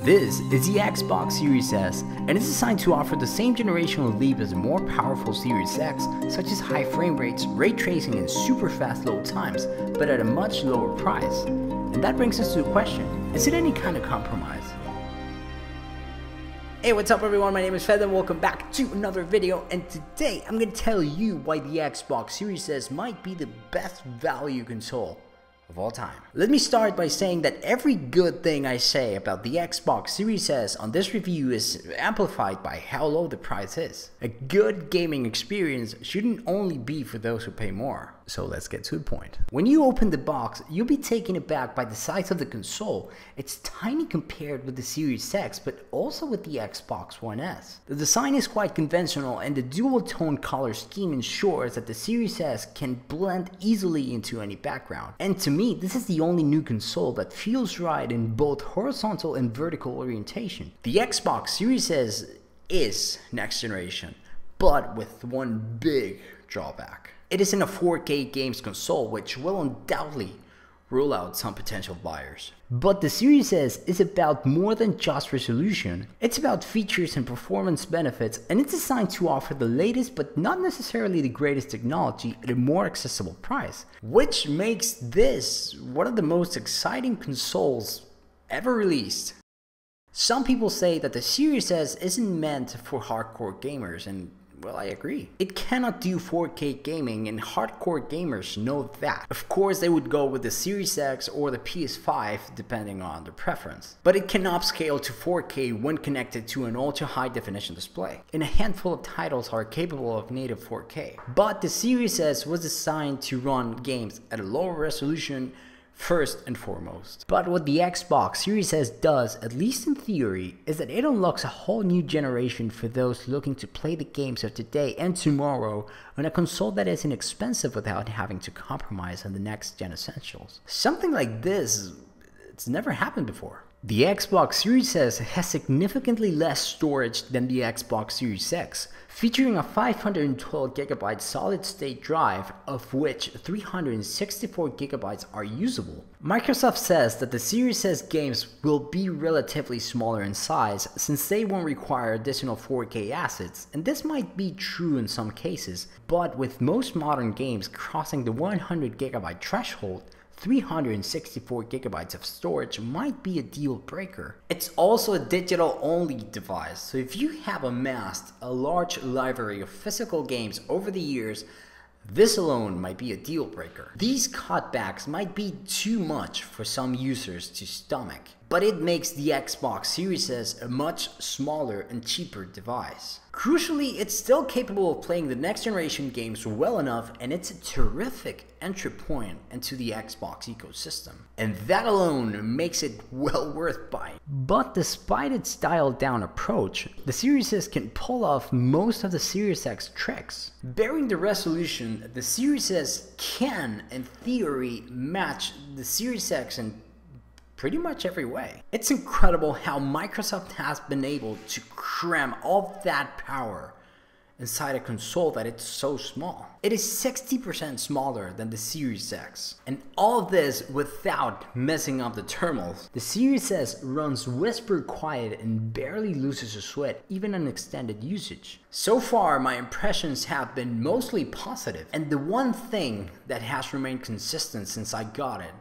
This is the Xbox Series S, and it's designed to offer the same generational leap as the more powerful Series X, such as high frame rates, ray tracing, and super fast load times, but at a much lower price. And that brings us to the question, is it any kind of compromise? Hey, what's up everyone, my name is Fedde and welcome back to another video, and today I'm going to tell you why the Xbox Series S might be the best value console of all time. Let me start by saying that every good thing I say about the Xbox Series S on this review is amplified by how low the price is. A good gaming experience shouldn't only be for those who pay more. So let's get to the point. When you open the box, you'll be taken aback by the size of the console. It's tiny compared with the Series X, but also with the Xbox One S. The design is quite conventional, and the dual-tone color scheme ensures that the Series S can blend easily into any background. And to me, this is the only new console that feels right in both horizontal and vertical orientation. The Xbox Series S is next generation, but with one big drawback. It isn't a 4K games console, which will undoubtedly rule out some potential buyers. But the Series S is about more than just resolution. It's about features and performance benefits, and it's designed to offer the latest but not necessarily the greatest technology at a more accessible price, which makes this one of the most exciting consoles ever released. Some people say that the Series S isn't meant for hardcore gamers, and well, I agree. It cannot do 4K gaming, and hardcore gamers know that. Of course, they would go with the Series X or the PS5 depending on their preference. But it can upscale to 4K when connected to an ultra high definition display. And a handful of titles are capable of native 4K. But the Series S was designed to run games at a lower resolution first and foremost. But what the Xbox Series S does, at least in theory, is that it unlocks a whole new generation for those looking to play the games of today and tomorrow on a console that is inexpensive without having to compromise on the next gen essentials. Something like this, it's never happened before. The Xbox Series S has significantly less storage than the Xbox Series X, featuring a 512GB solid-state drive, of which 364GB are usable. Microsoft says that the Series S games will be relatively smaller in size since they won't require additional 4K assets, and this might be true in some cases, but with most modern games crossing the 100GB threshold, 364GB of storage might be a deal breaker. It's also a digital only device, so if you have amassed a large library of physical games over the years, this alone might be a deal breaker. These cutbacks might be too much for some users to stomach, but it makes the Xbox Series S a much smaller and cheaper device. Crucially, it's still capable of playing the next generation games well enough, and it's a terrific entry point into the Xbox ecosystem. And that alone makes it well worth buying. But despite its dialed down approach, the Series S can pull off most of the Series X tricks. Bearing the resolution, the Series S can, in theory, match the Series X in pretty much every way. It's incredible how Microsoft has been able to cram all that power inside a console that it's so small. It is 60% smaller than the Series X. And all of this without messing up the terminals. The Series S runs whisper quiet and barely loses a sweat even on extended usage. So far, my impressions have been mostly positive, and the one thing that has remained consistent since I got it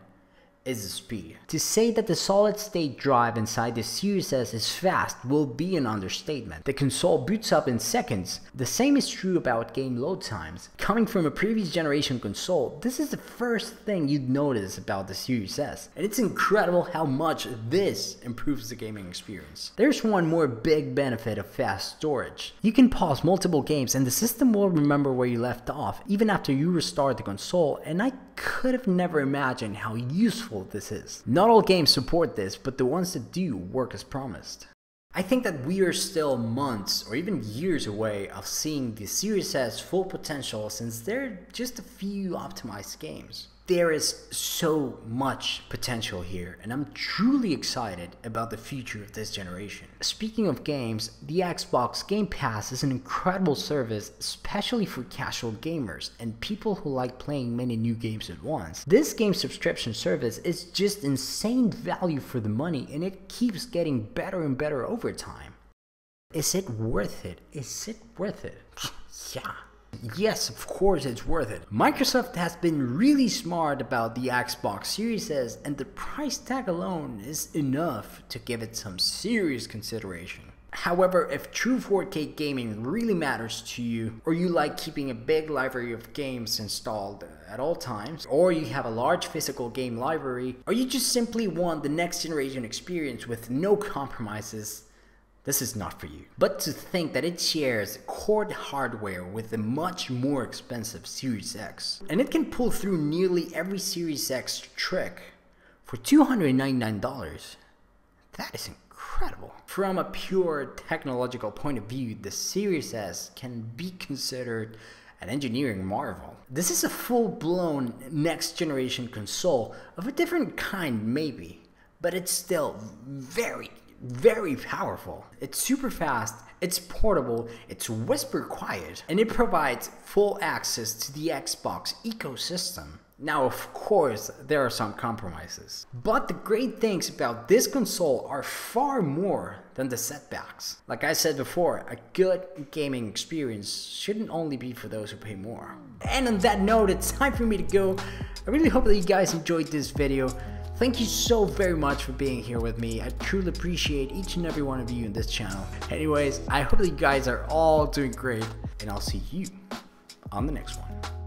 is the speed. To say that the solid-state drive inside the Series S is fast will be an understatement. The console boots up in seconds. The same is true about game load times. Coming from a previous generation console, this is the first thing you'd notice about the Series S, and it's incredible how much this improves the gaming experience. There's one more big benefit of fast storage. You can pause multiple games and the system will remember where you left off even after you restart the console, and I could have never imagined how useful this is. Not all games support this, but the ones that do work as promised. I think that we are still months or even years away of seeing the Series S full potential since there are just a few optimized games. There is so much potential here, and I'm truly excited about the future of this generation. Speaking of games, the Xbox Game Pass is an incredible service, especially for casual gamers and people who like playing many new games at once. This game subscription service is just insane value for the money, and it keeps getting better and better over time. Is it worth it? Is it worth it? Yeah. Yes, of course it's worth it. Microsoft has been really smart about the Xbox Series S, and the price tag alone is enough to give it some serious consideration. However, if true 4K gaming really matters to you, or you like keeping a big library of games installed at all times, or you have a large physical game library, or you just simply want the next generation experience with no compromises, this is not for you. But to think that it shares core hardware with the much more expensive Series X, and it can pull through nearly every Series X trick for $299, that is incredible. From a pure technological point of view, the Series S can be considered an engineering marvel. This is a full-blown next generation console of a different kind maybe, but it's still very powerful. It's super fast, it's portable, it's whisper quiet, and it provides full access to the Xbox ecosystem. Now, of course, there are some compromises, but the great things about this console are far more than the setbacks. Like I said before, a good gaming experience shouldn't only be for those who pay more. And on that note, it's time for me to go. I really hope that you guys enjoyed this video. Thank you so very much for being here with me. I truly appreciate each and every one of you in this channel. Anyways, I hope that you guys are all doing great, and I'll see you on the next one.